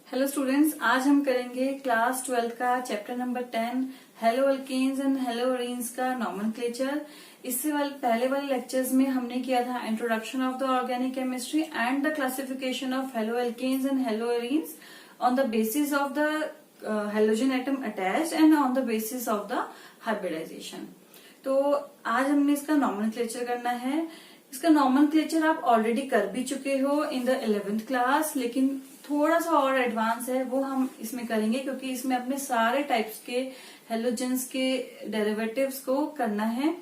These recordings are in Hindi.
हेलो स्टूडेंट्स, आज हम करेंगे क्लास 12 का chapter number 10 haloalkanes and haloarenes का नॉमेनक्लेचर। इससे पहले वाले लेक्चर्स में हमने किया था introduction of the organic chemistry and the classification of haloalkanes and haloarenes on the basis of the halogen atom attached and on the basis of the hybridization. तो आज हमने इसका नॉमेनक्लेचर करना है। इसका नॉमेनक्लेचर आप ऑलरेडी कर भी चुके हो इन द 11th क्लास, लेकिन थोड़ा सा और एडवांस है वो हम इसमें करेंगे क्योंकि इसमें अपने सारे टाइप्स के हेलोजेंस के डेरिवेटिव्स को करना है।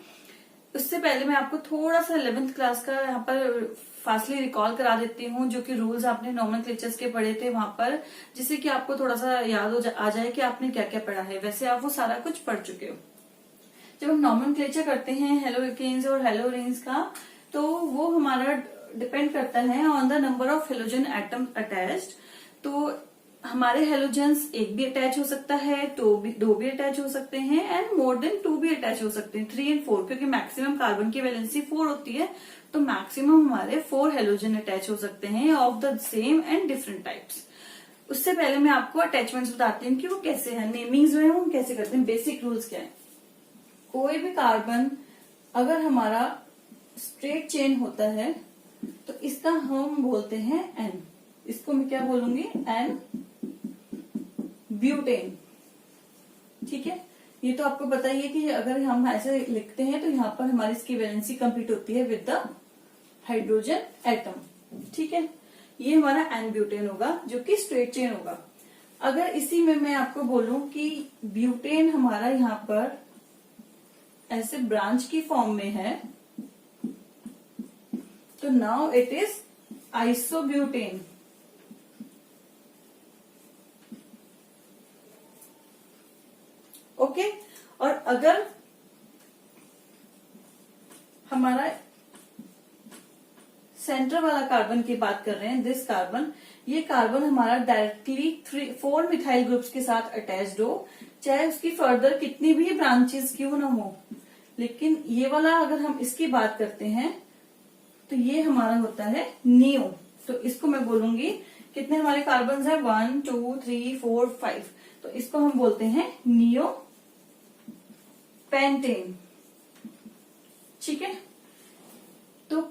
उससे पहले मैं आपको थोड़ा सा 11th क्लास का यहाँ पर फास्टली रिकॉल करा देती हूँ, जो कि रूल्स आपने नॉमेनक्लेचर्स के पढ़े थे वहां पर, जिससे कि आपको थोड़ा सा याद आ जाए कि आपने क्या क्या पढ़ा है। वैसे आप वो सारा कुछ पढ़ चुके हो। जब हम नॉमेनक्लेचर करते हैं हेलो अल्केन्स और हेलो एरीन्स का, तो वो हमारा डिपेंड करता है on the number of halogen atom attached. तो हमारे हेलोजेंस एक भी अटैच हो सकता है, दो भी अटैच हो सकते हैं एंड मोर देन 2 भी अटैच हो सकते हैं, 3 एंड 4, क्योंकि मैक्सिमम कार्बन की वैलेंसी 4 होती है। तो मैक्सिमम हमारे 4 हेलोजन अटैच हो सकते हैं of the same and different types. उससे पहले मैं आपको अटैचमेंट्स बताती हूँ कि वो कैसे है, नेमिंग जो है वो हम कैसे करते हैं, बेसिक रूल्स क्या है। कोई भी कार्बन अगर हमारा स्ट्रेट चेन होता है तो इसका हम बोलते हैं एन। इसको मैं क्या बोलूंगी, एन ब्यूटेन। ठीक है, ये तो आपको पता ही है कि अगर हम ऐसे लिखते हैं तो यहाँ पर हमारी इसकी वैलेंसी कंप्लीट होती है विद द हाइड्रोजन एटम। ठीक है, ये हमारा एन ब्यूटेन होगा जो कि स्ट्रेट चेन होगा। अगर इसी में मैं आपको बोलूं कि ब्यूटेन हमारा यहाँ पर ऐसे ब्रांच की फॉर्म में है, तो now it is isobutane. Okay, और अगर हमारा सेंटर वाला कार्बन की बात कर रहे हैं, दिस कार्बन, ये कार्बन हमारा डायरेक्टली 4 मिथाइल ग्रुप्स के साथ अटैच्ड हो, चाहे उसकी फर्दर कितनी भी ब्रांचेस क्यों ना हो। लेकिन ये वाला अगर हम इसकी बात करते हैं तो ये हमारा होता है नियो। तो इसको मैं बोलूंगी, कितने हमारे कार्बन है, 1 2 3 4 5, तो इसको हम बोलते हैं नियो पेंटेन। ठीक है, तो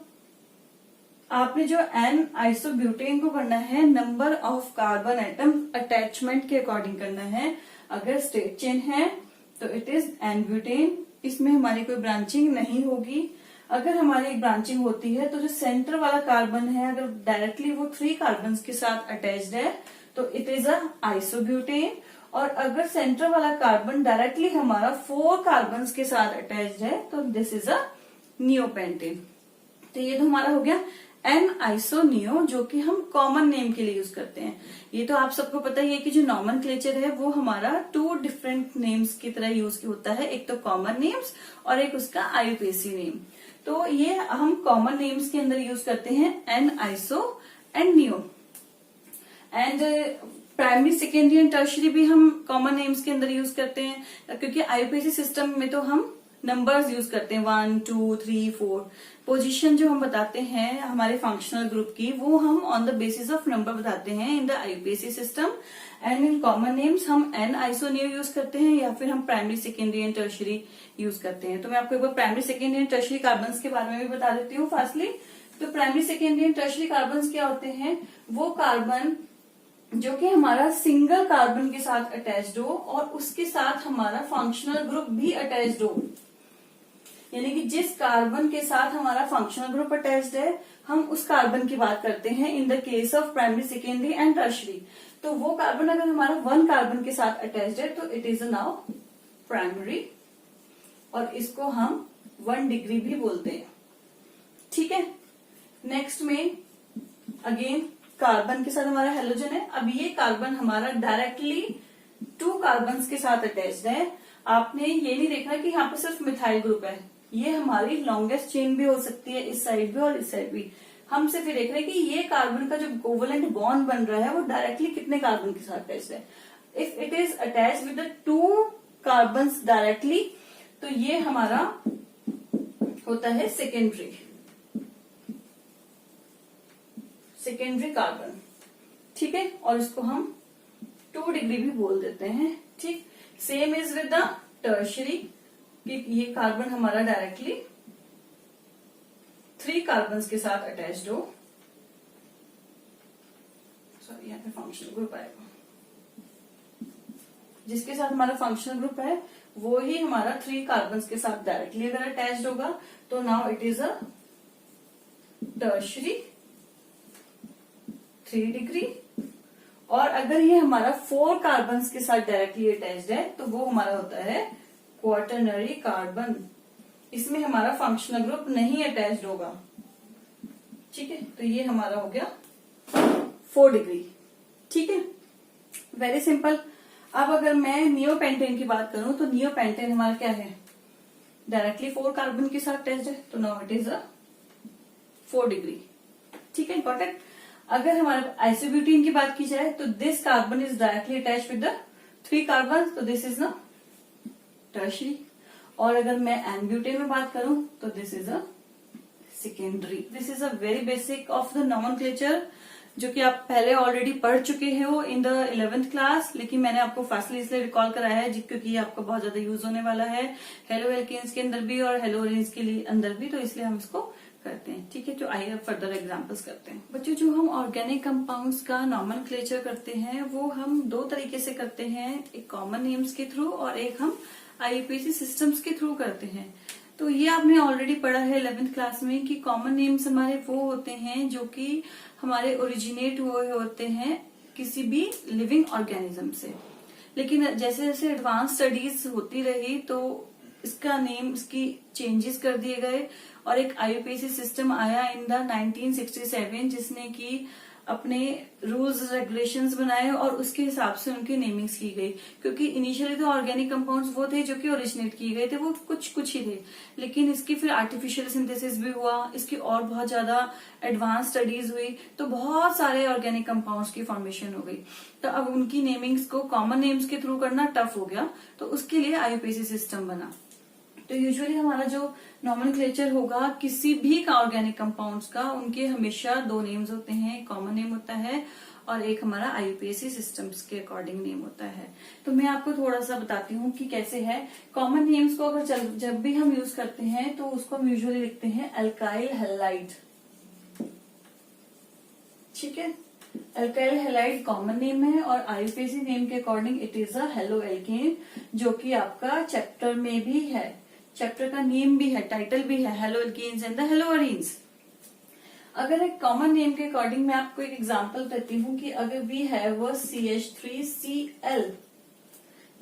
आपने जो एन आइसोब्यूटेन को करना है number of carbon atom attachment के अकॉर्डिंग करना है। अगर स्ट्रेट चेन है तो इट इज एन ब्यूटेन, इसमें हमारी कोई ब्रांचिंग नहीं होगी। अगर हमारी एक ब्रांचिंग होती है तो जो सेंटर वाला कार्बन है, अगर डायरेक्टली वो 3 कार्बन के साथ अटैच्ड है तो इट इज अ आइसोब्यूटेन। और अगर सेंटर वाला कार्बन डायरेक्टली हमारा 4 कार्बन के साथ अटैच्ड है तो दिस इज अ नियोपेंटेन। तो ये तो हमारा हो गया एन आइसोनियो, जो कि हम कॉमन नेम के लिए यूज करते हैं। ये तो आप सबको पता ही है कि जो नॉमेनक्लेचर है वो हमारा 2 डिफरेंट नेम्स की तरह यूज होता है, एक तो कॉमन नेम्स और एक उसका आईयूपीएसी नेम। तो ये हम कॉमन नेम्स के अंदर यूज करते हैं n iso and neo. And primary secondary and tertiary भी हम कॉमन नेम्स के अंदर यूज करते हैं, क्योंकि आईयूपीएसी सिस्टम में तो हम नंबर्स यूज करते हैं 1 2 3 4। पोजीशन जो हम बताते हैं हमारे फंक्शनल ग्रुप की, वो हम on the basis of number बताते हैं in the IUPAC system. And in common names हम एन आइसोनियो यूज करते हैं या फिर हम primary secondary and tertiary use करते हैं। तो मैं आपको एक बार primary secondary and tertiary carbon के बारे में भी बता देती हूँ फास्टली। तो primary secondary and tertiary carbon क्या होते हैं, वो कार्बन जो कि हमारा सिंगल कार्बन के साथ अटैच्ड हो और उसके साथ हमारा फंक्शनल ग्रुप भी अटैच्ड हो। यानी कि जिस कार्बन के साथ हमारा फंक्शनल ग्रुप अटैच्ड है, हम उस कार्बन की बात करते हैं in the case of primary secondary and tertiary. तो वो कार्बन अगर हमारा 1 कार्बन के साथ अटैच्ड है तो इट इज नाउ प्राइमरी, और इसको हम 1 डिग्री भी बोलते हैं। ठीक है, नेक्स्ट में अगेन कार्बन के साथ हमारा हेलोजन है। अब ये कार्बन हमारा डायरेक्टली 2 कार्बन के साथ अटैच्ड है। आपने ये नहीं देखा कि यहाँ पे सिर्फ मिथाइल ग्रुप है, ये हमारी लॉन्गेस्ट चेन भी हो सकती है, इस साइड भी और इस साइड भी। हम सिर्फ ये देख रहे हैं कि ये कार्बन का जो कोवलेंट बॉन्ड बन रहा है वो डायरेक्टली कितने कार्बन के साथ अटैच्ड है। If it is attach with the 2 carbon directly, तो ये हमारा होता है सेकेंडरी कार्बन। ठीक है, और इसको हम 2 डिग्री भी बोल देते हैं। ठीक, same is with the tertiary कि ये कार्बन हमारा डायरेक्टली 3 कार्बन्स के साथ अटैच्ड हो। सॉरी, यहाँ पे फंक्शनल ग्रुप आएगा, जिसके साथ हमारा फंक्शनल ग्रुप है वो ही हमारा 3 कार्बन्स के साथ डायरेक्टली अगर अटैच्ड होगा तो now it is a tertiary 3 degree. और अगर ये हमारा 4 कार्बन्स के साथ डायरेक्टली अटैच्ड है तो वो हमारा होता है क्वाटरनरी कार्बन। इसमें हमारा फंक्शनल ग्रुप नहीं अटैच्ड होगा। ठीक है, तो ये हमारा हो गया 4 डिग्री। ठीक है, वेरी सिंपल। अब अगर मैं नियोपेंटेन की बात करूं तो नियोपेंटेन हमारा क्या है, डायरेक्टली 4 कार्बन के साथ अटैच्ड है, तो now it is a 4 degree. ठीक है, गॉट इट। अगर हमारे आइसोब्यूटेन की बात की जाए तो this carbon is directly attached with the 3 carbon, तो दिस इज न टर्शरी। और अगर मैं एन-ब्यूटेन में बात करूं तो this is a secondary. This is a very basic of the nomenclature जो कि आप पहले ऑलरेडी पढ़ चुके हो इन द 11th क्लास, लेकिन मैंने आपको फास्टली इसलिए रिकॉल कराया है क्योंकि ये आपका बहुत ज्यादा यूज होने वाला है हेलो एल्केन्स के अंदर भी और हेलो एरीन्स के लिए अंदर भी, तो इसलिए हम इसको करते हैं। ठीक है, तो आइए फर्दर एग्जांपल्स करते हैं। बच्चों, जो हम ऑर्गेनिक कंपाउंड्स का नॉमेनक्लेचर करते हैं वो हम 2 तरीके से करते हैं, एक कॉमन नेम्स के थ्रू और एक हम आईयूपीएसी सिस्टम्स के थ्रू करते हैं। तो ये आपने ऑलरेडी पढ़ा है 11th क्लास में कि कॉमन नेम्स हमारे वो होते हैं जो कि हमारे ओरिजिनेट हुए होते हैं किसी भी लिविंग ऑर्गेनिज्म से। लेकिन जैसे जैसे एडवांस स्टडीज होती रही तो इसका नेम, इसकी चेंजेस कर दिए गए और एक आईयूपीएसी सिस्टम आया इन द 1967 जिसने की अपने रूल्स रेगुलेशंस बनाए और उसके हिसाब से उनकी नेमिंग्स की गई। क्योंकि इनिशियली तो ऑर्गेनिक कंपाउंड्स वो थे जो कि ओरिजिनेट किए गए थे, वो कुछ ही थे, लेकिन इसकी फिर आर्टिफिशियल सिंथेसिस भी हुआ, इसकी और बहुत ज्यादा एडवांस स्टडीज हुई तो बहुत सारे ऑर्गेनिक कंपाउंड्स की फॉर्मेशन हो गई। तो अब उनकी नेमिंग्स को कॉमन नेम्स के थ्रू करना टफ हो गया, तो उसके लिए आईयूपीएसी सिस्टम बना। तो यूजुअली हमारा जो नॉमेनक्लेचर होगा किसी भी ऑर्गेनिक कंपाउंड्स का, उनके हमेशा 2 नेम्स होते हैं, एक कॉमन नेम होता है और एक हमारा आईयूपीएसी सिस्टम्स के अकॉर्डिंग नेम होता है। तो मैं आपको थोड़ा सा बताती हूँ कि कैसे है। कॉमन नेम्स को अगर जब भी हम यूज करते हैं तो उसको हम यूजुअली लिखते हैं अल्काइल हैलाइड। ठीक है, अल्काइल हैलाइड कॉमन नेम है और आईयूपीएसी नेम के according it is a halo alkane, जो कि आपका चैप्टर में भी है, चैप्टर का नेम भी है, टाइटल भी है, haloalkanes and the haloarenes. अगर एक कॉमन नेम के अकॉर्डिंग मैं आपको एक एग्जांपल देती हूँ कि अगर वी हैव CH3Cl,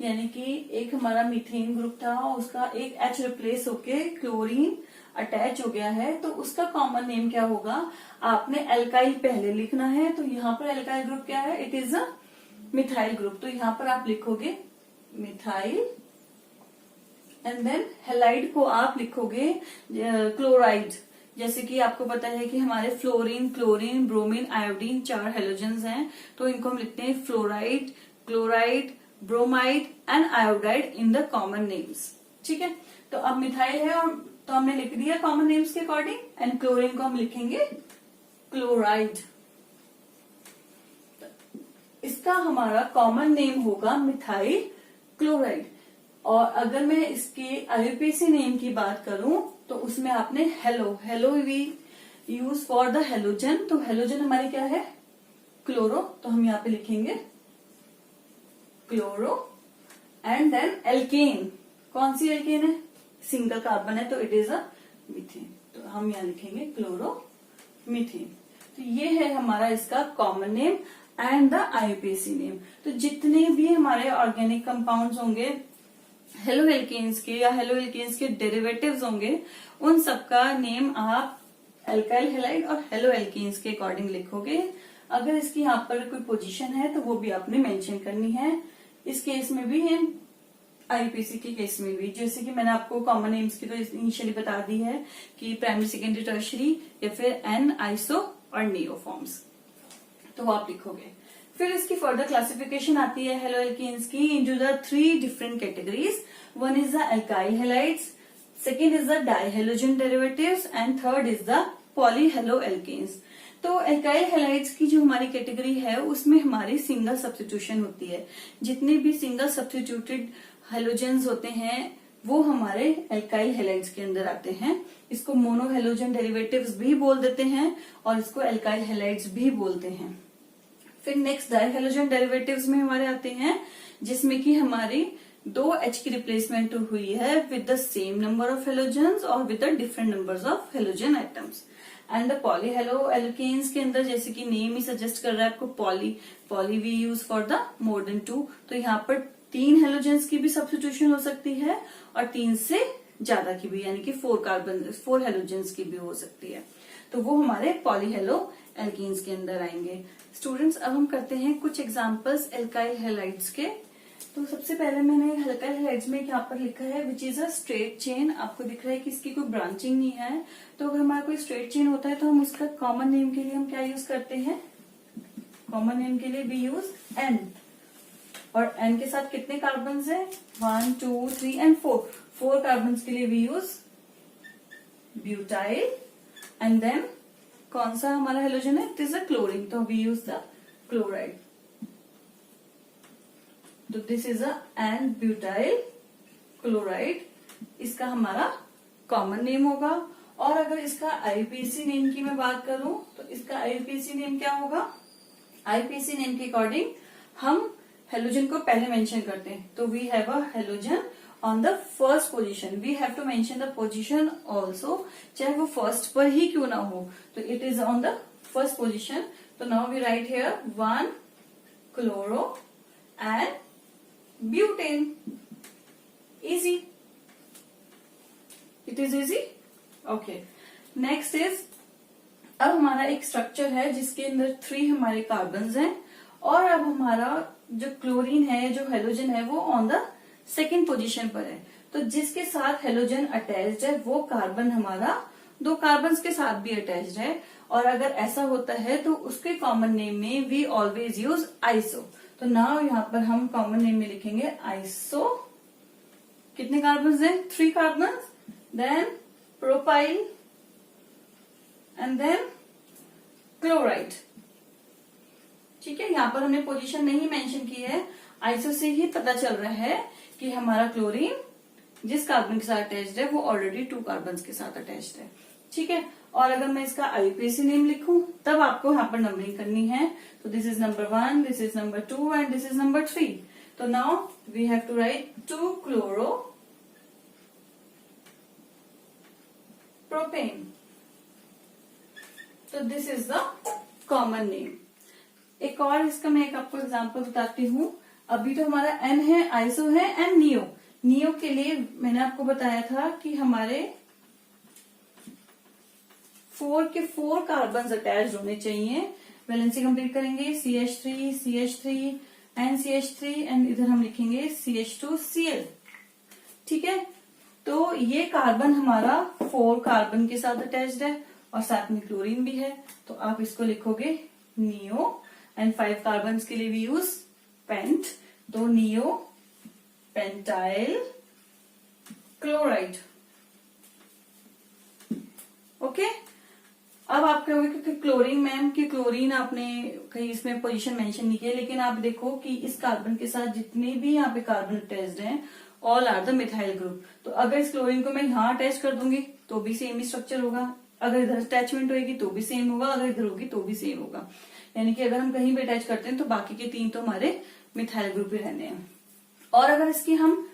यानी कि एक हमारा मीथेन ग्रुप था और उसका एक H रिप्लेस होके क्लोरीन अटैच हो गया है, तो उसका कॉमन नेम क्या होगा, आपने एल्काइल पहले लिखना है। तो यहाँ पर एल्काइल ग्रुप क्या है, it is a methyl group, तो यहाँ पर आप लिखोगे मिथाइल एंड देन हैलाइड को आप लिखोगे क्लोराइड। जैसे कि आपको पता है कि हमारे fluorine, chlorine, bromine, iodine 4 halogens हैं, तो इनको हम लिखते हैं fluoride, chloride, bromide and iodide in the common names. ठीक है, तो अब मिथाइल है और तो हमने लिख दिया कॉमन नेम्स के अकॉर्डिंग, एंड क्लोरीन को हम लिखेंगे क्लोराइड। इसका हमारा कॉमन नेम होगा मिथाइल क्लोराइड। और अगर मैं इसके आईयूपीएसी नेम की बात करूं तो उसमें आपने halo we use for the halogen, तो हेलोजन हमारी क्या है, क्लोरो, तो हम यहाँ पे लिखेंगे क्लोरो एंड देन एल्केन। कौन सी एल्केन है, सिंगल कार्बन है, तो इट इज अ मीथेन, तो हम यहाँ लिखेंगे क्लोरो मीथेन। तो ये है हमारा इसका common name and the IUPAC name. तो जितने भी हमारे ऑर्गेनिक कंपाउंड्स होंगे हेलो एल्केन्स के या हेलो एल्केन्स के डेरिवेटिव्स होंगे, उन सबका नेम आप अल्काइल हैलाइड और हेलो एल्केन्स के अकॉर्डिंग लिखोगे। अगर इसकी यहाँ पर कोई पोजीशन है तो वो भी आपने मेंशन करनी है। इस केस में भी है, आईयूपीएसी के केस में भी, जैसे कि मैंने आपको कॉमन नेम्स की तो इनिशियली बता दी है कि प्राइमरी, सेकेंडरी, टर्शरी या फिर एन, आइसो और नियो फॉर्म्स, तो वो आप लिखोगे। फिर इसकी फर्दर क्लासिफिकेशन आती है हेलो एल्केन्स की into the 3 different categories. One is the alkyl halides, second is the dihalogen derivatives and third is the polyhaloalkanes. तो एल्काइल हैलाइड्स की जो हमारी कैटेगरी है उसमें हमारी सिंगल सब्स्टिट्यूशन होती है। जितने भी सिंगल सब्स्टिट्यूटेड हेलोजेंस होते हैं वो हमारे एल्काइल हैलाइड्स के अंदर आते हैं। इसको मोनो हेलोजन डेरिवेटिव्स भी बोल देते हैं और इसको एल्काइल हैलाइड्स भी बोलते हैं। फिर नेक्स्ट डाई हेलोजन डेरिवेटिव्स में हमारे आते हैं जिसमें कि हमारी 2 H की रिप्लेसमेंट हुई है with the same number of halogens और with the different numbers of halogen atoms. And the polyhaloalkanes के अंदर जैसे कि नेम ही सजेस्ट कर रहा है आपको poly we use for the more than 2, तो यहाँ पर 3 हेलोजेंस की भी सब्स्टिट्यूशन हो सकती है और 3 से ज्यादा की भी, यानी कि 4 हेलोजेंस की भी हो सकती है। तो वो हमारे पॉलीहेलो एल्केन्स के अंदर आएंगे। स्टूडेंट्स अब हम करते हैं कुछ एग्जांपल्स एल्काइल हैलाइड्स के। तो सबसे पहले मैंने एल्काइल हैलाइड्स में यहाँ पर लिखा है which is a straight chain. आपको दिख रहा है कि इसकी कोई ब्रांचिंग नहीं है। तो अगर हमारा कोई स्ट्रेट चेन होता है तो हम उसका कॉमन नेम के लिए हम क्या यूज करते हैं? कॉमन नेम के लिए वी यूज एन। और एन के साथ कितने कार्बन है? 1 2 3 एंड 4 कार्बन के लिए we use butyl. And then कौन सा हमारा हेलोजन है? इट इज अ क्लोरीन, तो वी यूज द क्लोराइड। तो this is a n butyl chloride, इसका हमारा कॉमन नेम होगा। और अगर इसका आईपीसी नेम की मैं बात करूं तो इसका आईपीसी नेम क्या होगा? आईपीसी नेम के अकॉर्डिंग हम हेलोजन को पहले मेंशन करते हैं। तो we have a halogen on the first position. We have to mention the position also, चाहे वो फर्स्ट पर ही क्यों ना हो। तो it is on the first position. तो now we write here 1 chloro and butane. Easy, it is easy. Okay, next is, अब हमारा एक स्ट्रक्चर है जिसके अंदर 3 हमारे कार्बन्स हैं और अब हमारा जो क्लोरीन है, जो हेलोजन है, वो ऑन द सेकेंड पोजीशन पर है। तो जिसके साथ हेलोजन अटैच्ड है वो कार्बन हमारा 2 कार्बन के साथ भी अटैच्ड है। और अगर ऐसा होता है तो उसके कॉमन नेम में वी ऑलवेज यूज आइसो। तो नाउ यहाँ पर हम कॉमन नेम में लिखेंगे आइसो। कितने कार्बन हैं? 3 carbon. Then propyl and then chloride. ठीक है, यहाँ पर हमने पोजीशन नहीं मेंशन की है, आइसो से ही पता चल रहा है कि हमारा क्लोरीन जिस कार्बन के साथ अटैच्ड है वो ऑलरेडी 2 कार्बन के साथ अटैच्ड है। ठीक है, और अगर मैं इसका आईपीसी नेम लिखूं तब आपको यहाँ पर नंबरिंग करनी है। तो this is number 1, this is number 2 and this is number 3। तो now we have to write 2 chloro propane. तो this is the common name. एक और इसका मैं एक आपको एग्जांपल बताती हूँ। अभी तो हमारा एन है, आइसो है एंड नियो। नियो के लिए मैंने आपको बताया था कि हमारे 4 के 4 कार्बन अटैच होने चाहिए। वैलेंसी कंप्लीट करेंगे CH3 CH3 and CH3 and इधर हम लिखेंगे CH2Cl। ठीक है, तो ये कार्बन हमारा 4 कार्बन के साथ अटैच्ड है और साथ में क्लोरीन भी है। तो आप इसको लिखोगे नियो एंड 5 कार्बन के लिए वी यूज पेंट। तो नियो पेंटाइल क्लोराइड। ओके, अब आप कहोगे कि क्लोरीन मैम की क्लोरीन आपने कहीं इसमें पोजीशन मेंशन नहीं किया, लेकिन आप देखो कि इस कार्बन के साथ जितने भी यहाँ पे कार्बन अटैच्ड हैं all are the methyl group. तो अगर इस क्लोरीन को मैं यहाँ अटैच कर दूंगी तो भी सेम ही स्ट्रक्चर होगा, अगर इधर अटैचमेंट होगी तो भी सेम होगा, अगर इधर होगी तो भी सेम होगा। यानी कि अगर हम कहीं भी अटैच करते हैं तो बाकी के 3 तो हमारे मिथाइल ग्रुप ही रहने हैं। और अगर इसकी हम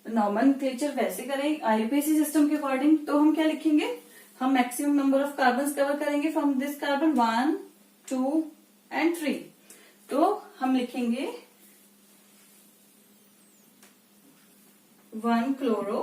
नॉमेनक्लेचर वैसे करें आईपीसी सिस्टम के अकॉर्डिंग तो हम क्या लिखेंगे? हम maximum number of carbon cover करेंगे फ्रॉम दिस कार्बन 1 2 एंड 3। तो हम लिखेंगे 1 क्लोरो,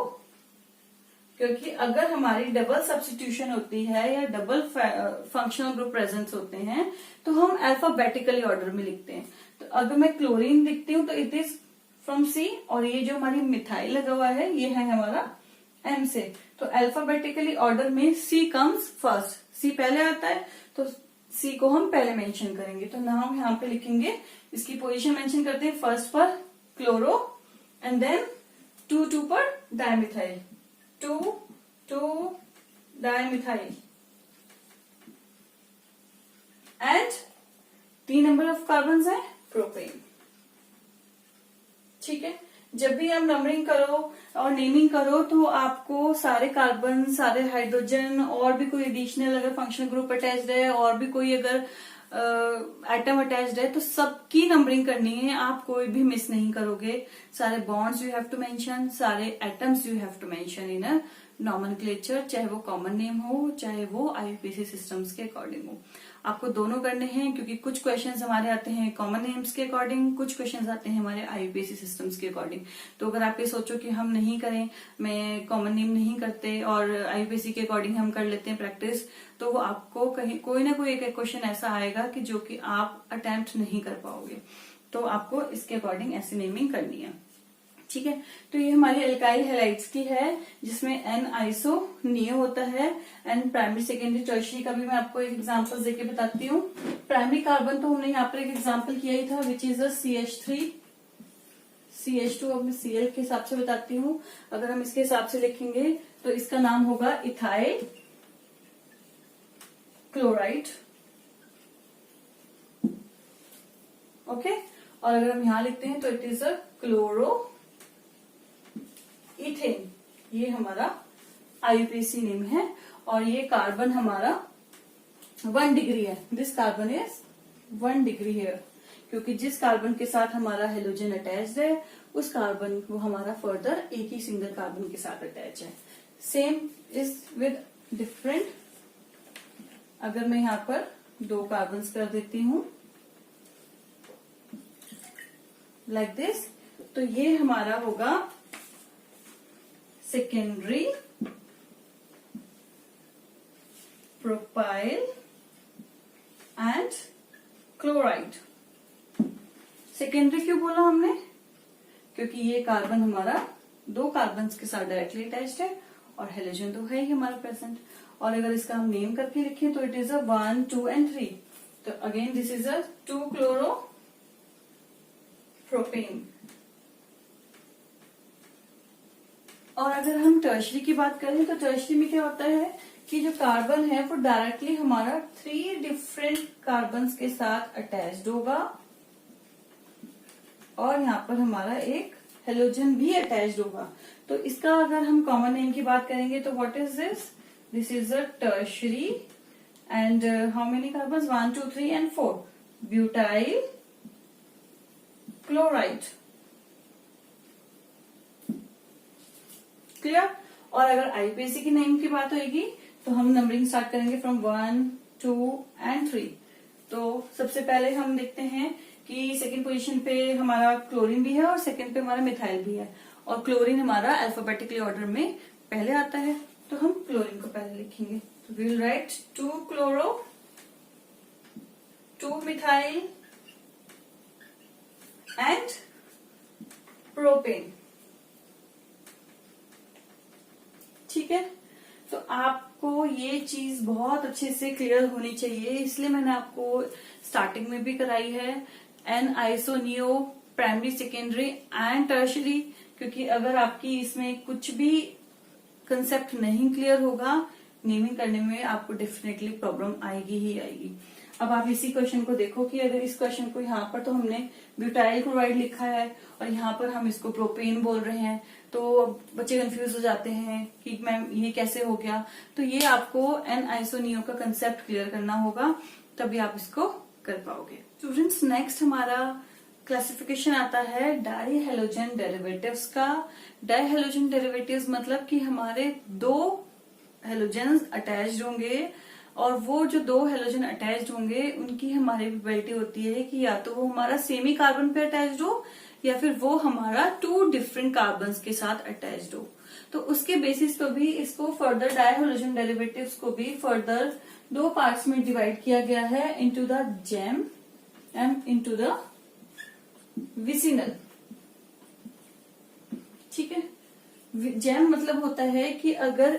क्योंकि अगर हमारी डबल सब्स्टिट्यूशन होती है या डबल फंक्शनल ग्रुप प्रेजेंस होते हैं तो हम अल्फाबेटिकली ऑर्डर में लिखते हैं। तो अगर मैं क्लोरीन लिखती हूँ तो इट इज फ्रॉम C और ये जो हमारी मिथाइल लगा हुआ है ये है हमारा M से। तो अल्फाबेटिकली ऑर्डर में C कम्स फर्स्ट, C पहले आता है तो C को हम पहले मेंशन करेंगे। तो ना हम यहाँ पे लिखेंगे, इसकी पोजीशन मेंशन करते हैं फर्स्ट पर क्लोरो एंड देन 2 पर dimethyl, 2 dimethyl. And 3 number of carbon है प्रोपेन। ठीक है, जब भी आप नंबरिंग करो और नेमिंग करो तो आपको सारे कार्बन, सारे हाइड्रोजन और भी कोई एडिशनल अगर फंक्शनल ग्रुप अटैच्ड है और भी कोई अगर एटम अटैच्ड है तो सबकी नंबरिंग करनी है। आप कोई भी मिस नहीं करोगे। सारे bonds you have to mention, सारे atoms you have to mention in a nomenclature, चाहे वो कॉमन नेम हो चाहे वो आईयूपीएसी सिस्टम्स के अकॉर्डिंग हो। आपको दोनों करने हैं क्योंकि कुछ क्वेश्चंस हमारे आते हैं कॉमन नेम्स के अकॉर्डिंग, कुछ क्वेश्चंस आते हैं हमारे आईयूपीएसी सिस्टम्स के अकॉर्डिंग। तो अगर आप ये सोचो कि हम नहीं करें, मैं कॉमन नेम नहीं करते और आईयूपीएसी के अकॉर्डिंग हम कर लेते हैं प्रैक्टिस, तो वो आपको कहीं कोई ना कोई एक क्वेश्चन ऐसा आएगा कि जो कि आप अटेम्प्ट नहीं कर पाओगे। तो आपको इसके अकॉर्डिंग ऐसी नेमिंग करनी है। ठीक है, तो ये हमारी एल्काइल हैलाइड्स की है जिसमें एन आइसोनियो होता है। एंड प्राइमरी, सेकेंडरी, टर्शियरी का भी मैं आपको एक एग्जांपल देके बताती हूँ। प्राइमरी कार्बन तो हमने यहाँ पर एक एग्जांपल किया ही था, विच इज CH3 CH2। अब मैं Cl के हिसाब से बताती हूँ। अगर हम इसके हिसाब से लिखेंगे तो इसका नाम होगा इथाइल क्लोराइड। ओके, और अगर हम यहां लिखते हैं तो it is a chloro ethane. ये हमारा आईयूपीएसी नेम है और ये कार्बन हमारा 1 डिग्री है। दिस कार्बन इज 1 डिग्री है क्योंकि जिस कार्बन के साथ हमारा हेलोजन अटैच्ड है उस कार्बन वो हमारा फर्दर एक ही सिंगल कार्बन के साथ अटैच है। Same is with different. अगर मैं यहां पर 2 कार्बन कर देती हूं लाइक दिस, तो ये हमारा होगा secondary propyl and chloride. Secondary क्यों बोला हमने? क्योंकि ये कार्बन हमारा 2 कार्बन के साथ डायरेक्टली अटैच्ड है और हेलोजन तो है ही हमारा प्रेजेंट। और अगर इसका हम नेम करके लिखें तो इट इज अ 1, 2 and 3। तो again this is a 2 chloro propane. और अगर हम टर्शरी की बात करें तो टर्शरी में क्या होता है कि जो कार्बन है वो डायरेक्टली हमारा 3 डिफरेंट कार्बन्स के साथ अटैच्ड होगा और यहाँ पर हमारा एक हेलोजन भी अटैच्ड होगा। तो इसका अगर हम कॉमन नेम की बात करेंगे तो what is this? This is a tertiary and how many carbons? 1, 2, 3 and 4 butyl chloride. Clear? और अगर आईयूपीएसी की नेम की बात होगी तो हम नंबरिंग स्टार्ट करेंगे फ्रॉम 1, 2 and 3। तो सबसे पहले हम देखते हैं कि सेकंड पोजीशन पे हमारा क्लोरीन भी है और सेकंड पे हमारा मिथाइल भी है और क्लोरीन हमारा अल्फाबेटिकली ऑर्डर में पहले आता है। तो हम क्लोरीन को पहले लिखेंगे। तो we will write 2 chloro, 2 methyl and propane. ठीक है, तो आपको ये चीज बहुत अच्छे से क्लियर होनी चाहिए, इसलिए मैंने आपको स्टार्टिंग में भी कराई है n iso neo, primary, secondary and tertiary. क्योंकि अगर आपकी इसमें कुछ भी कंसेप्ट नहीं क्लियर होगा नेमिंग करने में आपको डेफिनेटली प्रॉब्लम आएगी ही आएगी। अब आप इसी क्वेश्चन को देखो कि अगर इस क्वेश्चन को यहाँ पर तो हमने ब्यूटाइल क्लोराइड लिखा है और यहाँ पर हम इसको प्रोपेन बोल रहे हैं, तो बच्चे कंफ्यूज हो जाते हैं कि मैम ये कैसे हो गया। तो ये आपको एन आइसोनियो का कंसेप्ट क्लियर करना होगा, तभी आप इसको कर पाओगे। स्टूडेंट्स, नेक्स्ट हमारा क्लासिफिकेशन आता है डाई हेलोजन डेरिवेटिव्स का। डाई हेलोजन डेरिवेटिव्स मतलब कि हमारे 2 हेलोजन अटैच्ड होंगे और वो जो 2 हेलोजन अटैच्ड होंगे उनकी हमारी प्रोबेबिलिटी होती है कि या तो वो हमारा सेमी कार्बन पे अटैच्ड हो या फिर वो हमारा 2 डिफरेंट कार्बन के साथ अटैच्ड हो। तो उसके बेसिस पर भी इसको फर्दर डाई हेलोजन डेरिवेटिव्स को भी फर्दर 2 पार्ट्स में डिवाइड किया गया है, into the gem and into the vicinal. ठीक है, जेम मतलब होता है कि अगर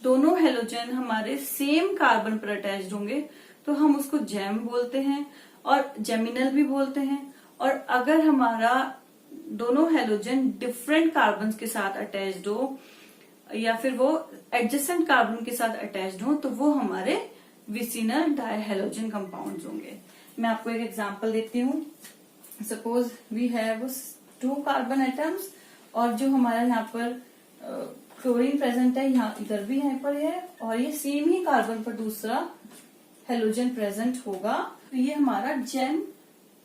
दोनों हेलोजन हमारे सेम कार्बन पर अटैच्ड होंगे तो हम उसको जेम बोलते हैं और जेमिनल भी बोलते हैं। और अगर हमारा दोनों हेलोजन डिफरेंट कार्बन के साथ अटैच्ड हो या फिर वो एडजेसेंट कार्बन के साथ अटैच्ड हो तो वो हमारे विसिनल डायहेलोजन कंपाउंड्स होंगे। मैं आपको एक एग्जांपल देती हूँ। Suppose we have 2 carbon atoms और जो हमारा यहाँ पर क्लोरीन प्रेजेंट है, यहाँ इधर भी यहाँ पर है और ये सेम ही कार्बन पर दूसरा हेलोजन प्रेजेंट होगा। तो ये हमारा जेम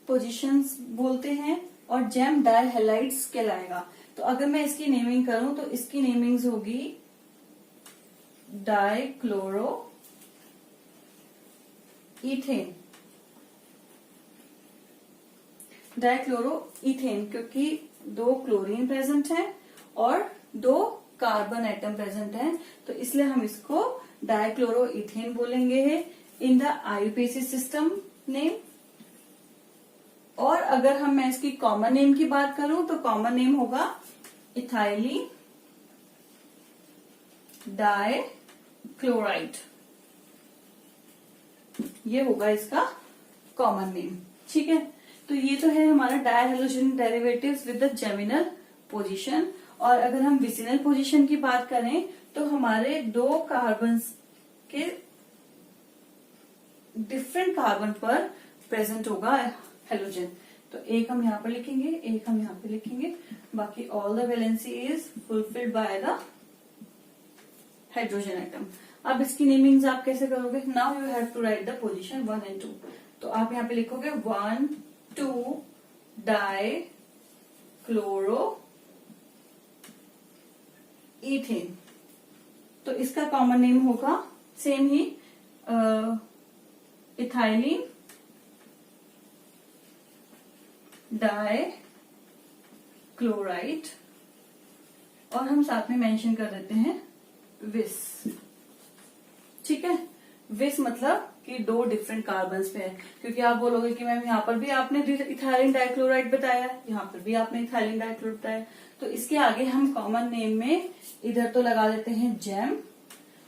पोजीशंस बोलते हैं और जेम डायहेलाइड्स कहलाएगा। तो अगर मैं इसकी नेमिंग करूं तो इसकी नेमिंग्स होगी डाइक्लोरो इथेन, डाइक्लोरो इथेन, क्योंकि 2 क्लोरीन प्रेजेंट है और 2 कार्बन एटम प्रेजेंट है, तो इसलिए हम इसको डाइक्लोरो इथेन बोलेंगे इन द आईयूपीएसी सिस्टम नेम। और अगर मैं इसकी कॉमन नेम की बात करूं तो कॉमन नेम होगा इथाइलिन डाइक्लोराइड, ये होगा इसका कॉमन नेम। ठीक है, तो ये तो है हमारा dihalogen derivatives with the geminal position. और अगर हम विसिनल पोजीशन की बात करें तो हमारे 2 कार्बन के डिफरेंट कार्बन पर प्रेजेंट होगा हेलोजन। तो एक हम यहाँ पर लिखेंगे, एक हम यहाँ पे लिखेंगे, बाकी all the valency is fulfilled by the hydrogen atom. अब इसकी नेमिंग्स आप कैसे करोगे? Now you have to write the position 1 and 2। तो आप यहाँ पे लिखोगे 1 2 डाई क्लोरो इथेन। तो इसका कॉमन नेम होगा सेम ही इथाइलिन डाई क्लोराइड और हम साथ में मेंशन कर देते हैं विस। ठीक है, विस मतलब कि 2 डिफरेंट कार्बन्स पे है, क्योंकि आप बोलोगे कि मैम यहाँ पर भी आपने इथाइलिन डाइक्लोराइड बताया, यहाँ पर भी आपने इथाइलिन डाइक्लोराइड बताया, तो इसके आगे हम कॉमन नेम में इधर तो लगा देते हैं जेम,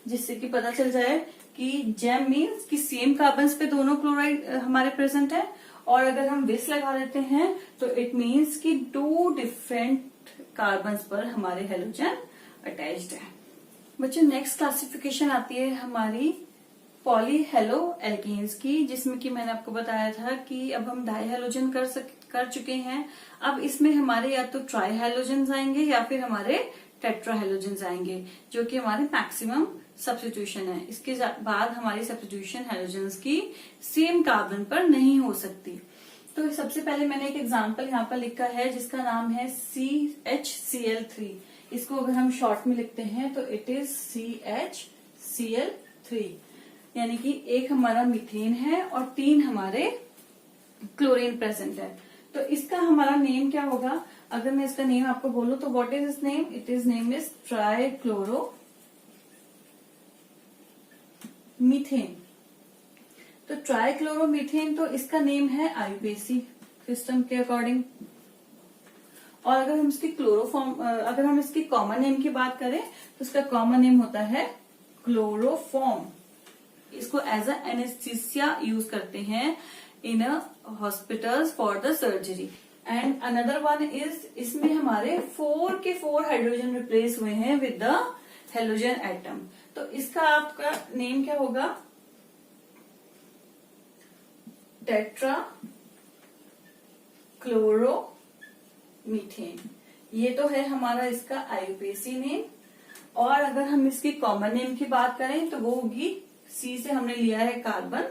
जिससे कि पता चल जाए कि जेम मीन्स कि सेम कार्बन्स पे दोनों क्लोराइड हमारे प्रेजेंट है। और अगर हम विस लगा देते हैं तो इट मीन्स कि 2 डिफरेंट कार्बन्स पर हमारे हेलोजन अटैच्ड है। बच्चों, नेक्स्ट क्लासिफिकेशन आती है हमारी पॉलीहेलो एल्केन्स की, जिसमें कि मैंने आपको बताया था कि अब हम डाइहेलोजन कर चुके हैं। अब इसमें हमारे या तो ट्राइहेलोजन आएंगे या फिर हमारे टेट्राहेलोजन आएंगे, जो कि हमारे मैक्सिमम सब्स्टिट्यूशन है। इसके बाद हमारी सब्स्टिट्यूशन हेलोजन्स की सेम कार्बन पर नहीं हो सकती। तो सबसे पहले मैंने एक एग्जांपल यहाँ पर लिखा है जिसका नाम है CHCl3। इसको अगर हम शॉर्ट में लिखते हैं तो इट इज CHCl3, यानी कि एक हमारा मीथेन है और 3 हमारे क्लोरीन प्रेजेंट है। तो इसका हमारा नेम क्या होगा? अगर मैं इसका नेम आपको बोलूं तो व्हाट इज इस name? It is name is trichloro methane. तो ट्राइक्लोरोमीथेन, तो इसका नेम है आईयूपीएसी सिस्टम के अकॉर्डिंग। और अगर हम इसकी अगर हम इसकी कॉमन नेम की बात करें तो इसका कॉमन नेम होता है क्लोरोफॉर्म। इसको एज अ एनेस्थीसिया यूज करते हैं in hospitals for the surgery. And another one is, इसमें हमारे 4 के 4 हाइड्रोजन रिप्लेस हुए हैं विद द हेलोजन एटम। तो इसका आपका नेम क्या होगा? Tetra chloro methane. ये तो है हमारा इसका आईयूपीएसी नेम। और अगर हम इसकी कॉमन नेम की बात करें तो वो होगी, सी से हमने लिया है कार्बन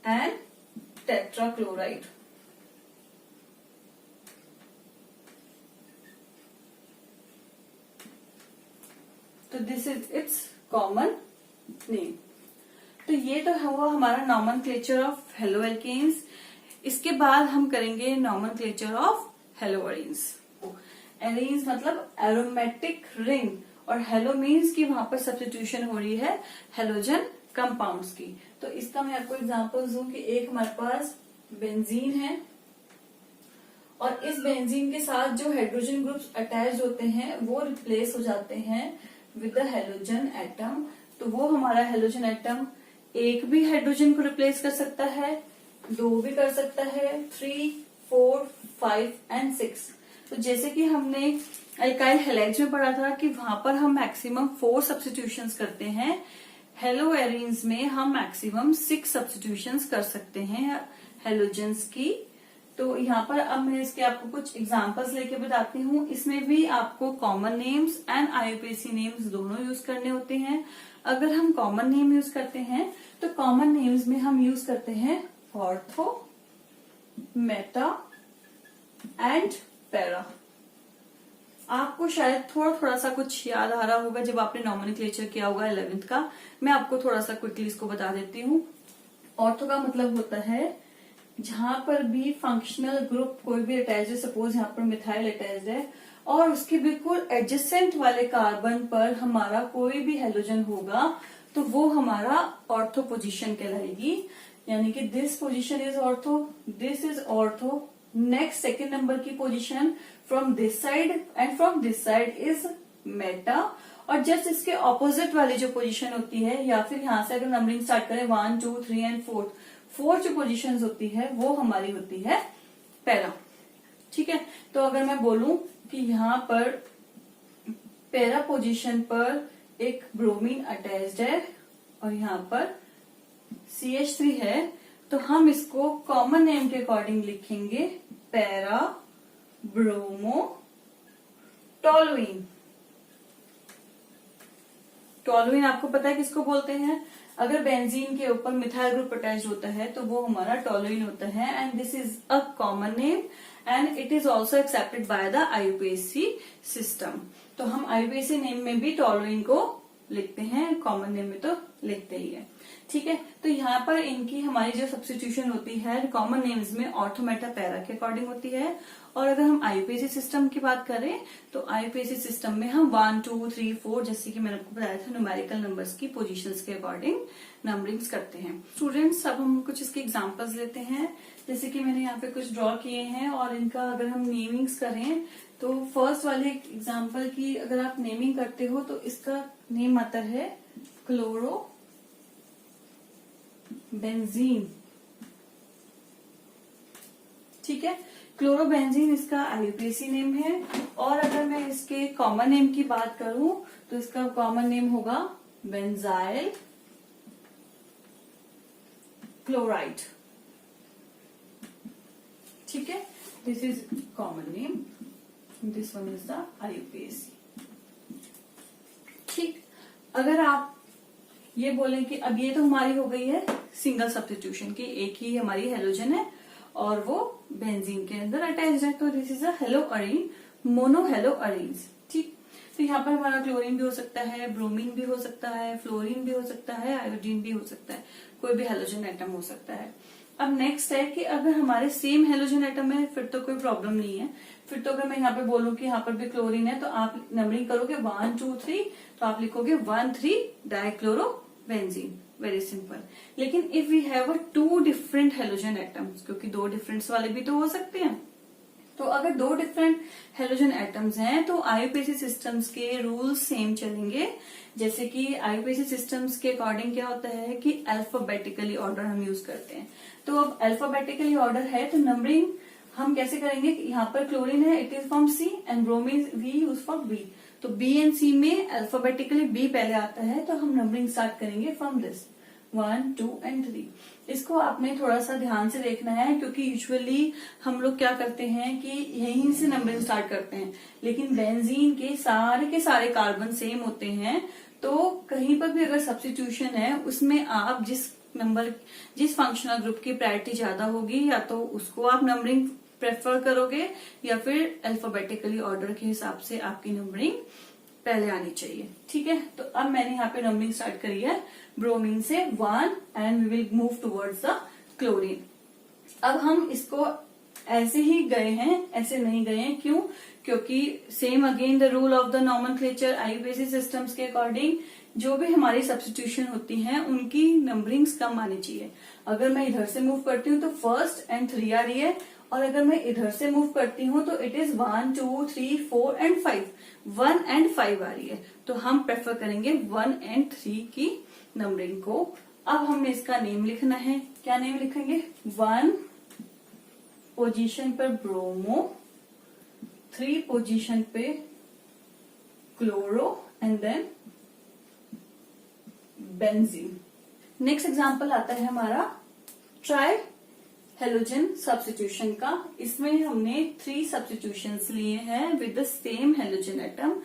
एंड टेट्राक्लोराइड। तो this is it's common name. तो ये तो हुआ हमारा नॉमेनक्लेचर ऑफ हेलो एल्केन्स। इसके बाद हम करेंगे नॉमेनक्लेचर ऑफ हेलोअरीन्स। एरीन्स मतलब एरोमेटिक रिंग, और हेलो मीन्स कि वहां पर सब्स्टिट्यूशन हो रही है हेलोजन कंपाउंड्स की। तो इसका मैं आपको एग्जांपल दूं कि एक हमारे पास बेंजीन है और इस बेंजीन के साथ जो हाइड्रोजन ग्रुप्स अटैच होते हैं वो रिप्लेस हो जाते हैं विद द हेलोजन एटम। तो वो हमारा हेलोजन एटम एक भी हाइड्रोजन को रिप्लेस कर सकता है, 2 भी कर सकता है, 3, 4, 5 एंड 6। तो जैसे कि हमने अल्काइल हैलाइड्स में पढ़ा था कि वहां पर हम मैक्सिमम 4 सब्स्टिट्यूशंस करते हैं हेलो एरीन्स में हम मैक्सिमम 6 सब्स्टिट्यूशंस कर सकते हैं हेलोजेंस की। तो यहाँ पर अब मैं इसके आपको कुछ एग्जांपल्स लेके बताती हूँ। इसमें भी आपको common names and IUPAC names दोनों यूज करने होते हैं। अगर हम कॉमन नेम यूज करते हैं तो कॉमन नेम्स में हम यूज करते हैं ऑर्थो, मेटा एंड पैरा। आपको शायद थोड़ा सा कुछ याद आ रहा होगा जब आपने नॉमेनक्लेचर किया होगा 11th का। मैं आपको थोड़ा सा क्विकली इसको बता देती हूँ। ऑर्थो का मतलब होता है जहां पर भी फंक्शनल ग्रुप कोई भी अटैच है, सपोज यहाँ पर मिथाइल अटैच्ड है और उसके बिल्कुल एडजेसेंट वाले कार्बन पर हमारा कोई भी हेलोजन होगा तो वो हमारा ऑर्थो पोजीशन कहलाएगी। यानी कि this position is ortho, this is ortho. Next second number की position from this side and from this side is meta. और जस्ट इसके ऑपोजिट वाली जो पोजीशन होती है, या फिर यहां से अगर नंबरिंग स्टार्ट करें 1, 2, 3 एंड 4 जो पोजीशंस होती है वो हमारी होती है पैरा। ठीक है, तो अगर मैं बोलूं कि यहाँ पर पैरा पोजीशन पर एक ब्रोमीन अटैच्ड है और यहाँ पर CH3 है, तो हम इसको कॉमन नेम के अकॉर्डिंग लिखेंगे पैरा ब्रोमो टोलुइन। टोलुइन आपको पता है किसको बोलते हैं? अगर बेंजीन के ऊपर मिथाइल ग्रुप अटैच होता है तो वो हमारा टोलुइन होता है। And this is a common name and it is also accepted by the IUPAC system. तो हम आईयूपीएसी नेम में भी टोलुइन को लिखते हैं, कॉमन नेम में तो लिखते ही है। ठीक है, तो यहाँ पर इनकी हमारी जो सब्स्टिट्यूशन होती है कॉमन नेम्स में ऑर्थो, मेटा, पैरा के अकॉर्डिंग होती है। और अगर हम आईयूपीएसी सिस्टम की बात करें तो आईयूपीएसी सिस्टम में हम 1, 2, 3, 4 जैसे कि मैंने आपको बताया था न्यूमेरिकल नंबर्स की पोजीशंस के अकॉर्डिंग नंबरिंग्स करते हैं। स्टूडेंट्स, अब हम कुछ इसके एग्जांपल्स लेते हैं। जैसे कि मैंने यहाँ पे कुछ ड्रॉ किए हैं और इनका अगर हम नेमिंग्स करें तो फर्स्ट वाले एग्जाम्पल की अगर आप नेमिंग करते हो तो इसका नेम आता है क्लोरो बेंजीन। ठीक है, क्लोरोबेंजीन इसका आईयूपीएसी नेम है। और अगर मैं इसके कॉमन नेम की बात करूं तो इसका कॉमन नेम होगा बेंजाइल क्लोराइड। ठीक है, this is common name, this one is the IUPAC. ठीक, अगर आप ये बोले कि अब ये तो हमारी हो गई है सिंगल सब्स्टिट्यूशन की, एक ही हमारी हेलोजन है और वो बेंजीन के अंदर अटैच्ड है, तो this is a hello Areen, mono hello arenes. ठीक, तो यहाँ पर हमारा क्लोरीन भी हो सकता है, ब्रोमीन भी हो सकता है, फ्लोरीन भी हो सकता है, आयोडीन भी हो सकता है, कोई भी हेलोजन एटम हो सकता है। अब नेक्स्ट है कि अगर हमारे सेम हेलोजन एटम है फिर तो कोई प्रॉब्लम नहीं है। फिर तो अगर मैं यहाँ पे बोलूं कि यहाँ पर भी क्लोरीन है तो आप नंबरिंग करोगे 1, 2, 3 तो आप लिखोगे 1, 3 डाइक्लोरोबेंजीन, वेरी सिंपल। लेकिन if we have a 2 different halogen atoms, क्योंकि 2 डिफरेंट्स वाले भी तो हो सकते हैं, तो अगर 2 डिफरेंट हेलोजन एटम्स हैं तो आईयूपीएसी सिस्टम्स के रूल्स सेम चलेंगे। जैसे कि आईयूपीएसी सिस्टम्स के अकॉर्डिंग क्या होता है कि अल्फाबेटिकली ऑर्डर हम यूज करते हैं। तो अब अल्फाबेटिकली ऑर्डर है तो नंबरिंग हम कैसे करेंगे? यहाँ पर क्लोरीन है, it is from C and bromine we use for B, तो बी एंड सी में अल्फाबेटिकली बी पहले आता है तो हम नंबरिंग स्टार्ट करेंगे फ्रॉम दिस 1, 2 एंड 3। इसको आपने थोड़ा सा ध्यान से देखना है क्योंकि यूजुअली हम लोग क्या करते हैं कि यहीं से नंबरिंग स्टार्ट करते हैं, लेकिन बेंजीन के सारे कार्बन सेम होते हैं। तो कहीं पर भी अगर सब्स्टिट्यूशन है उसमें आप जिस फंक्शनल ग्रुप की प्रायोरिटी ज्यादा होगी या तो उसको आप नंबरिंग प्रेफर करोगे या फिर अल्फाबेटिकली ऑर्डर के हिसाब से आपकी नंबरिंग पहले आनी चाहिए। ठीक है, तो अब मैंने यहाँ पे नंबरिंग स्टार्ट करी है ब्रोमीन से 1 and we will move towards the chlorine. अब हम इसको ऐसे ही गए हैं, ऐसे नहीं गए हैं, क्यों? क्योंकि same again the rule of the nomenclature IUPAC systems के अकॉर्डिंग जो भी हमारी सब्स्टिट्यूशन होती है उनकी नंबरिंग्स कम आनी चाहिए। अगर मैं इधर से मूव करती हूँ तो 1 एंड 3 आ रही है, और अगर मैं इधर से मूव करती हूँ तो इट इज 1, 2, 3, 4 एंड 5, 1 एंड 5 आ रही है। तो हम प्रेफर करेंगे 1 एंड 3 की नंबरिंग को। अब हमने इसका नेम लिखना है, क्या नेम लिखेंगे? 1 पोजीशन पर ब्रोमो, 3 पोजीशन पे chloro and then benzene. Next example आता है हमारा ट्राई हेलोजन सब्स्टिट्यूशन का। इसमें हमने 3 सब्स्टिट्यूशंस लिए हैं with the same halogen atom.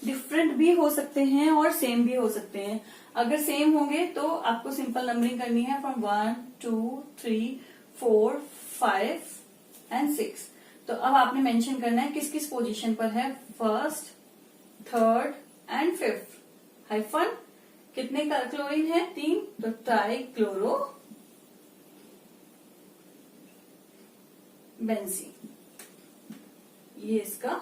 Different भी हो सकते हैं और सेम भी हो सकते हैं। अगर सेम होंगे तो आपको सिंपल नंबरिंग करनी है फ्रॉम 1 2 3 4 5 एंड 6। तो अब आपने मेंशन करना है किस किस पोजीशन पर है, first, third and fifth. Hyphen कितने क्लोरीन है, 3, तो ट्राई क्लोरो बेंजीन, ये इसका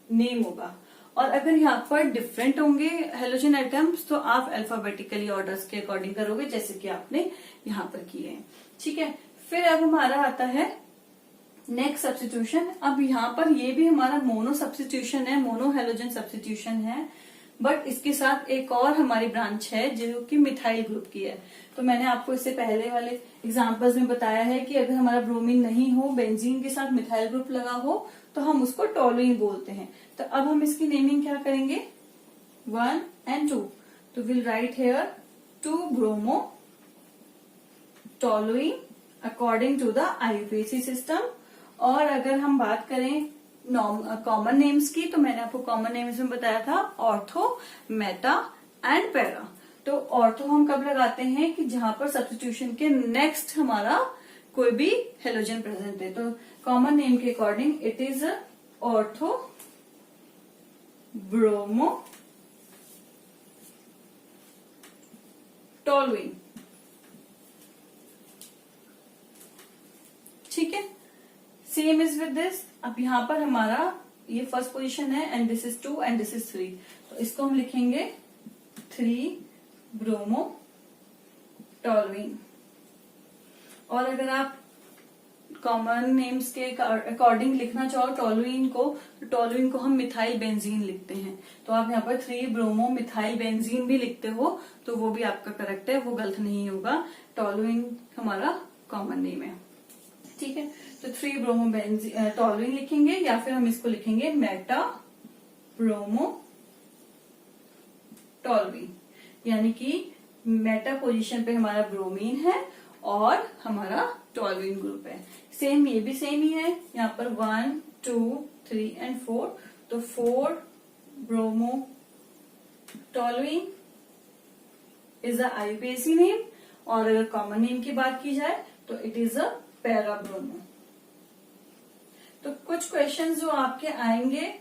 नेम होगा। और अगर यहाँ पर डिफरेंट होंगे हेलोजन आइटम्स तो आप अल्फाबेटिकली ऑर्डर्स के अकॉर्डिंग करोगे, जैसे कि आपने यहाँ पर किए हैं। ठीक है, फिर अब हमारा आता है नेक्स्ट सब्स्टिट्यूशन। अब यहाँ पर ये भी हमारा मोनो सब्स्टिट्यूशन है, मोनो हेलोजन सब्स्टिट्यूशन है, बट इसके साथ एक और हमारी ब्रांच है जो कि मिथाइल ग्रुप की है। तो मैंने आपको इससे पहले वाले एग्जांपल्स में बताया है कि अगर हमारा ब्रोमीन नहीं हो, बेंजीन के साथ मिथाइल ग्रुप लगा हो, तो हम उसको टोलुइन बोलते हैं। तो अब हम इसकी नेमिंग क्या करेंगे, 1 and 2। तो will write here 2 bromo toluene according to the IUPAC system. और अगर हम बात करें कॉमन नेम्स की, तो मैंने आपको कॉमन नेम्स में बताया था ऑर्थो, मेटा एंड पैरा। तो ऑर्थो हम कब लगाते हैं कि जहां पर सब्स्टिट्यूशन के नेक्स्ट हमारा कोई भी हेलोजन प्रेजेंट है। तो कॉमन नेम के according it is ortho bromo toluene. ठीक है, सेम इज विद दिस। अब यहाँ पर हमारा ये फर्स्ट पोजीशन है and this is 2 and this is 3। तो इसको हम लिखेंगे 3 ब्रोमो टोलुइन। और अगर आप कॉमन नेम्स के अकॉर्डिंग लिखना चाहो टोलुइन को, तो टोलुइन को हम मिथाइल बेंजीन लिखते हैं। तो आप यहाँ पर 3 ब्रोमो मिथाइल बेंजीन भी लिखते हो तो वो भी आपका करेक्ट है, वो गलत नहीं होगा। टोलुइन हमारा कॉमन नेम है। ठीक है, तो 3 ब्रोमो टोलुइन लिखेंगे, या फिर हम इसको लिखेंगे मेटा ब्रोमो टोलुइन, यानी कि मेटा पोजीशन पे हमारा ब्रोमीन है और हमारा टोलुइन ग्रुप है। सेम, ये भी सेम ही है। यहाँ पर 1 2 3 एंड 4। तो 4 bromo toluene is the IUPAC name. और अगर कॉमन नेम की बात की जाए तो it is a para bromo. तो कुछ क्वेश्चंस जो आपके आएंगे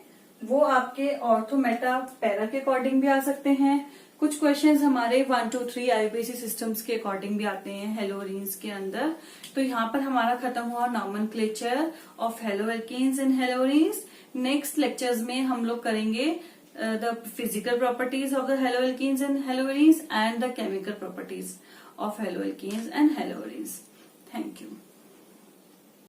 वो आपके ऑर्थो, मेटा, पैरा के अकॉर्डिंग भी आ सकते हैं। कुछ क्वेश्चंस हमारे 1 2 3 IUPAC सिस्टम्स के अकॉर्डिंग भी आते हैं हेलोरीन्स के अंदर। तो यहाँ पर हमारा खत्म हुआ nomenclature of haloalkanes and haloarenes. Next lectures में हम लोग करेंगे the physical properties of the haloalkanes and haloarenes and the chemical properties of haloalkanes and haloarenes. Thank you.